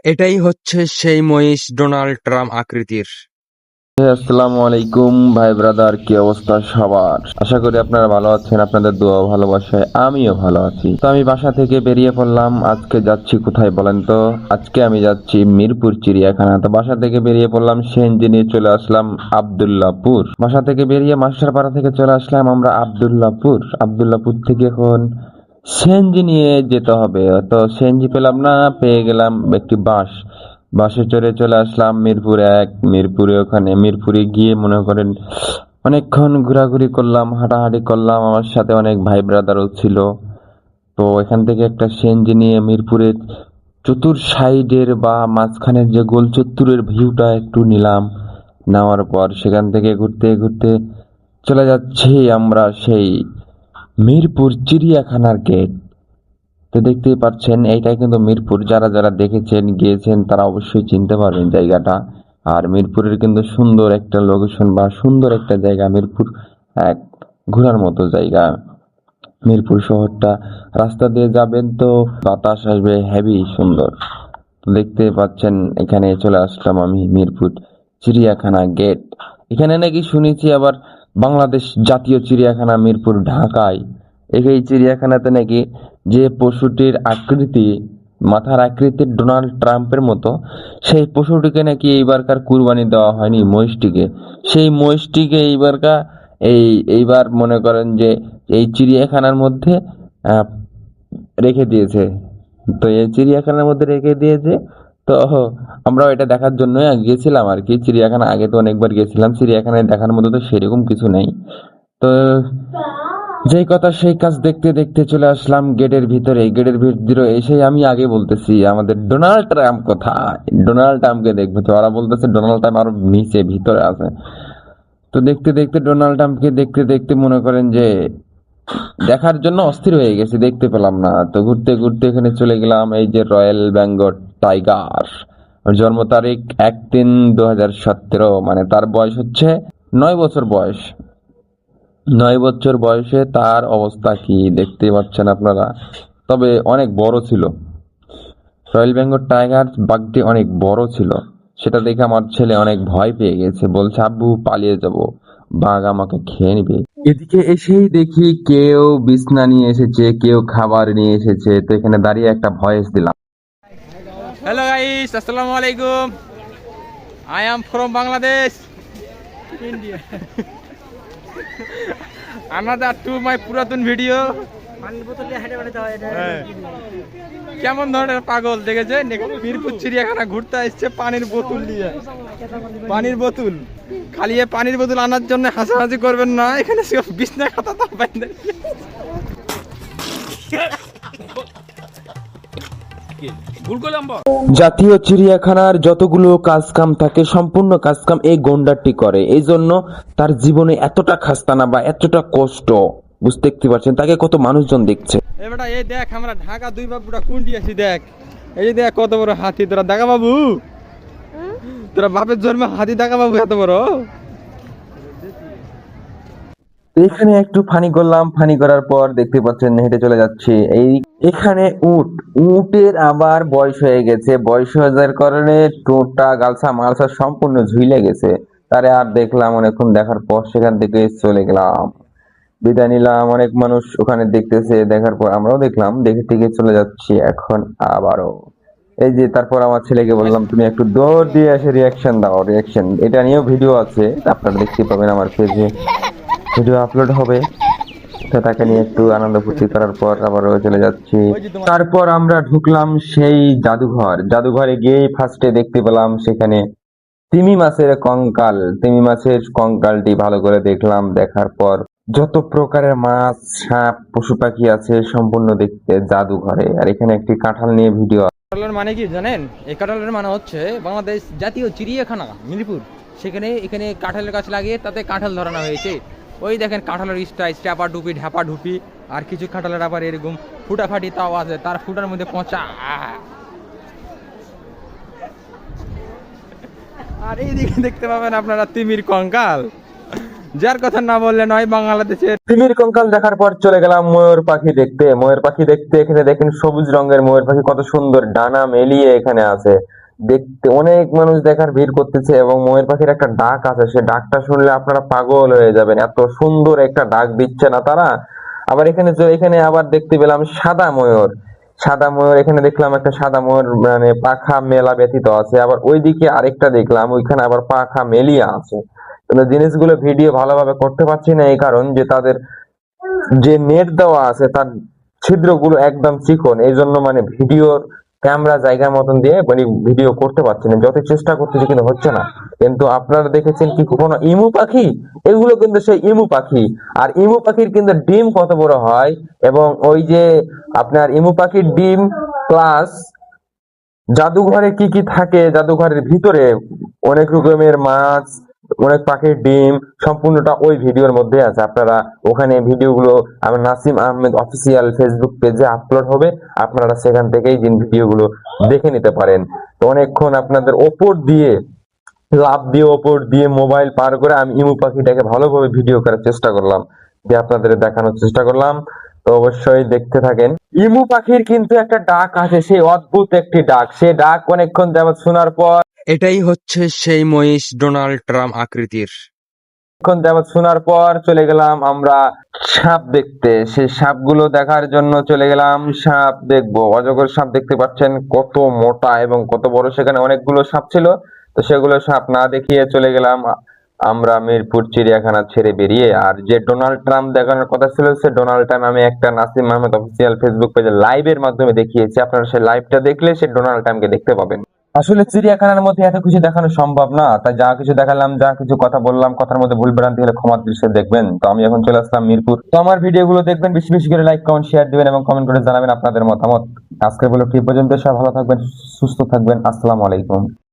এটাই হচ্ছে সেই মহিষ ডোনাল্ড ট্রাম্প আকৃতির। আসসালামু আলাইকুম ভাই ব্রাদার, কি অবস্থা সবার? আশা করি আপনারা ভালো আছেন। আপনাদের দোয়া ও ভালোবাসায় আমিও ভালো আছি। তো আমি বাসা থেকে বেরিয়ে পড়লাম। আজকে যাচ্ছি কোথায় বলেন তো? আজকে আমি যাচ্ছি মিরপুর চিড়িয়াখানা। তো বাসা থেকে বেরিয়ে পড়লাম, সিএনজি নিয়ে চলে আসলাম আব্দুল্লাহপুর। বাসা থেকে বেরিয়ে মাস্টারপাড়া থেকে চলে আসলাম আমরা আব্দুল্লাহপুর। আব্দুল্লাহপুর থেকে এখন সিএনজি নিয়ে যেতে হবে। তো সিএনজি পেলাম না, পেয়ে গেলাম একটি বাসে চড়ে চলে আসলাম মিরপুর 1। মিরপুরে গিয়ে মনে করেন অনেকক্ষণ ঘোরাঘুরি করলাম, হাঁটাহাঁটি করলাম। আমার সাথে অনেক ভাই ব্রাদারও ছিল। তো এখান থেকে একটা সিএনজি নিয়ে মিরপুরের চতুর সাইডের বা মাঝখানের যে গোল চত্বরের ভিউটা একটু নিলাম। নেওয়ার পর সেখান থেকে ঘুরতে ঘুরতে চলে যাচ্ছি আমরা সেই মিরপুর চিড়িয়াখানার গেট। তো দেখতেই পাচ্ছেন এইটাই কিন্তু মিরপুর। যারা যারা দেখেছেন গিয়েছেন তারা অবশ্যই চিনতে পারবেন জায়গাটা। আর মিরপুরের কিন্তু সুন্দর একটা লোকেশন বা সুন্দর একটা জায়গা মিরপুর এক, ঘোরার মতো জায়গা। মিরপুর শহরটা রাস্তা দিয়ে যাবেন তো বাতাস আসবে, হেভি সুন্দর। তো দেখতে পাচ্ছেন এখানে চলে আসলাম আমি মিরপুর চিড়িয়াখানা গেট। এখানে নাকি শুনেছি আবার বাংলাদেশ জাতীয় চিড়িয়াখানা মিরপুর ঢাকায়। এই চিড়িয়াখানাতে নাকি যে পশুটির আকৃতি, মাথার আকৃতি ডোনাল্ড ট্রাম্পের মতো, সেই পশুটিকে নাকি এইবারকার কুরবানি দেওয়া হয়নি, মহিষটিকে। সেই মহিষটিকে এইবার মনে করেন যে এই চিড়িয়াখানার মধ্যে আহ, রেখে দিয়েছে। তো এই চিড়িয়াখানার মধ্যে রেখে দিয়েছে। তো আমরা এটা দেখার জন্য গিয়েছিলাম আর কি। চিড়িয়াখানা আগে তো অনেকবার গেছিলাম, চিড়িয়াখানায় দেখার মতো তো সেরকম কিছু নেই। তো যেই কথা সেই কাজ, দেখতে দেখতে চলে আসলাম গেটের ভিতরে। গেটের ভিতরে এসে আমি আগে বলতেছি আমাদের ডোনাল্ড ট্রাম্প কোথায়, ডোনাল্ড ট্রাম্পকে দেখবে। তো ওরা বলতেছে ডোনাল্ড ট্রাম্প আরো নিচে ভিতরে আছে। তো দেখতে দেখতে ডোনাল্ড ট্রাম্পকে দেখতে দেখতে মনে করেন যে দেখার জন্য অস্থির হয়ে গেছি, দেখতে পেলাম না। তো ঘুরতে ঘুরতে এখানে চলে গেলাম এই যে রয়্যাল বেঙ্গল টাইগার। ওর জন্ম তারিখ 1-3-2017, মানে তার বয়স হচ্ছে 9 বছর বয়স। 9 বছর বয়সে তার অবস্থা কি দেখতে পাচ্ছেন আপনারা। তবে অনেক বড় ছিল রয়্যাল বেঙ্গল টাইগার, বাঘটি অনেক বড় ছিল। সেটা দেখে আমার ছেলে অনেক ভয় পেয়ে গেছে, বলছে আব্বু পালিয়ে যাব, বাঘ আমাকে খেয়ে নিবে। এদিকে এসেই দেখি কেউ বিছনা নিয়ে এসেছে, কেউ খাবার নিয়ে এসেছে। তো এখানে দাঁড়িয়ে একটা ভয়েস দিলাম। Hello guys, Assalamu alaikum. I am from Bangladesh, India. Another to my পুরাতন ভিডিও। কেমন ধরনের পাগল দেখেছে, মিরপুর চিড়িয়াখানা ঘুরতে আসছে পানির বোতল নিয়ে। পানির বোতল খালি পানির বোতল আনার জন্য হাসাহাসি করবেন না, এখানে সব বিছনা খাতা তো পাইনি। জাতীয় চিড়িয়াখানার যতগুলো কাজকাম থাকে সম্পূর্ণ কাজকাম এই গন্ডারটি করে। এই জন্য তার জীবনে এতটা খাস্তানা বা এতটা কষ্ট বুঝতে পারছেন, তাকে কত মানুষজন দেখছে। এ বেটা এই দেখ, আমরা ঢাকা 2 বাবুটা কুন্ডি আছি দেখ। এই যে দেখ কত বড় হাতি, তোরা দেখা বাবু, তোরা বাপের জন্মে হাতি দেখা বাবু এত বড়। এখানে একটু ফানি করলাম, ফানি করার পর দেখতে পাচ্ছেন হেঁটে চলে যাচ্ছি। এখানে উটের আবার বয়স হয়ে গেছে। বয়স হয়ে যাওয়ার কারণে টোটা গালসা মালসা সম্পূর্ণ ঝুলে গেছে। তারে আর দেখলাম অনেকক্ষণ, দেখার পর সেখান থেকে চলে গেলাম, বিদায় নিলাম। অনেক মানুষ ওখানে দেখতেছে, দেখার পর আমরাও দেখলাম, দেখে টেকে চলে যাচ্ছি এখন আবারও। এই যে তারপর আমার ছেলেকে বললাম তুমি একটু দৌড় দিয়ে এসে রিয়াকশন দাও। রিয়াকশন এটা নিয়েও ভিডিও আছে, আপনারা দেখতে পাবেন আমার পেজে, ভিডিও আপলোড হবে। তো তাকে নিয়ে একটু আনন্দ ফুর্তি করার পর আবারও চলে যাচ্ছি। তারপর আমরা ঢুকলাম সেই জাদুঘরে গিয়ে ফার্স্টে দেখতে পেলাম সেখানে তিমি মাছের কঙ্কাল। তিমি মাছের কঙ্কালটি ভালো করে দেখলাম। দেখার পর যত প্রকারের মাছ, সাপ, পশু পাখি আছে সম্পূর্ণ দেখতে জাদুঘরে। আর এখানে একটি কাঁঠাল নিয়ে ভিডিও। কাঁঠালের মানে কি জানেন? এই কাঁঠালের মানে হচ্ছে বাংলাদেশ জাতীয় চিড়িয়াখানা মিরপুর, সেখানে এখানে কাঁঠালের গাছ লাগিয়ে তাতে কাঁঠাল ধরানো হয়েছে। ওই দেখেন কাঁঠালের স্টাইল, চাপা ডুপি, ঢাপা ঢুপি। আর কিছু কাঁঠালের আবার এরকম ফুটাফাটি তাও আছে, তার ফুটার মধ্যে পচা। আর এইদিকে দেখতে পাবেন আপনারা তিমির কঙ্কাল। যার কথা না বললে নয় বাংলাদেশের। তিমির কঙ্কাল দেখার পর চলে গেলাম ময়ূর পাখি দেখতে। ময়ূর পাখি দেখতে এখানে দেখেন সবুজ রঙের ময়ূর পাখি কত সুন্দর ডানা মেলিয়ে এখানে আছে। দেখতে অনেক মানুষ দেখার ভিড় করতেছে এবং ময়ূর পাখির একটা ডাক আছে, সে ডাকটা শুনলে আপনারা পাগল হয়ে যাবেন, এত সুন্দর একটা ডাক দিচ্ছে না তারা। আবার এখানে আবার দেখতে পেলাম সাদা ময়ূর। সাদা ময়ূর এখানে দেখলাম একটা সাদা ময়ূর মানে পাখা মেলা ব্যতীত আছে, আবার ওইদিকে আরেকটা দেখলাম ওইখানে আবার পাখা মেলিয়ে আছে। কিন্তু জিনিসগুলো ভিডিও ভালোভাবে করতে পারছি না এই কারণ যে তাদের যে নেট দেওয়া আছে তার ছিদ্রগুলো একদম চিকন, এই জন্য মানে ভিডিওর ক্যামেরা জায়গা মতন দিয়ে মানে ভিডিও করতে পারছি না, যত চেষ্টা করতেছি কিন্তু হচ্ছে না। কিন্তু আপনারা দেখেছেন কি কখনো ইমু পাখি? এগুলো কিন্তু সেই ইমু পাখি। আর ইমু পাখির কিন্তু ডিম কত বড় হয়, এবং ওই যে আপনার ইমু পাখির ডিম প্লাস জাদুঘরে কি কি থাকে, জাদুঘরের ভিতরে অনেক রকমের মাছ, অনেক পাখির ডিম, সম্পূর্ণটা ওই ভিডিওর মধ্যে আছে। আপনারা ওখানে ভিডিওগুলো আমার নাসিম আহমেদ অফিসিয়াল ফেসবুক পেজে আপলোড হবে, আপনারা সেখান থেকেই ভিডিওগুলো দেখে নিতে পারেন। তো অনেকক্ষণ আপনাদের ওপর দিয়ে লাফ দিয়ে ওপর দিয়ে মোবাইল পার করে আমি ইমু পাখিটাকে ভালোভাবে ভিডিও করার চেষ্টা করলাম, যে আপনাদের দেখানোর চেষ্টা করলাম। তো অবশ্যই দেখতে থাকেন। ইমু পাখির কিন্তু একটা ডাক আছে, সেই অদ্ভুত একটি ডাক, সে ডাক অনেকক্ষণ যাবত শোনার পর এটাই হচ্ছে সেই মহিষ ডোনাল্ড ট্রাম্প আকৃতির। চলে গেলাম আমরা সাপ দেখতে। সেই সাপগুলো দেখার জন্য চলে গেলাম, সাপ দেখবো। অজগর সাপ দেখতে পাচ্ছেন কত মোটা এবং কত বড়, সেখানে অনেকগুলো সাপ ছিল। তো সেগুলো সাপ না দেখিয়ে চলে গেলাম আমরা মিরপুর চিড়িয়াখানা ছেড়ে বেরিয়ে। আর যে ডোনাল্ড ট্রাম্প দেখানোর কথা ছিল, সে ডোনাল্ড ট্রাম্প আমি একটা নাসিম আহমেদ অফিসিয়াল ফেসবুক পেজে লাইভের মাধ্যমে দেখিয়েছি, আপনারা সেই লাইভটা দেখলে সে ডোনাল্ড ট্রাম্পকে দেখতে পাবেন। আসলে চিড়িয়াখানার মধ্যে এত কিছু দেখানো সম্ভব না, তাই যা কিছু দেখালাম, যা কিছু কথা বললাম, কথার মধ্যে ভুল ভ্রান্তি হলে ক্ষমার দৃশ্যে দেখবেন। তো আমি এখন চলে আসলাম মিরপুর। তো আমার ভিডিওগুলো দেখবেন, বেশি বেশি করে লাইক কমেন্ট শেয়ার দিবেন এবং কমেন্ট করে জানাবেন আপনাদের মতামত। আজকের ব্লগটি এই পর্যন্ত, সবাই ভালো থাকবেন, সুস্থ থাকবেন। আসসালামু আলাইকুম।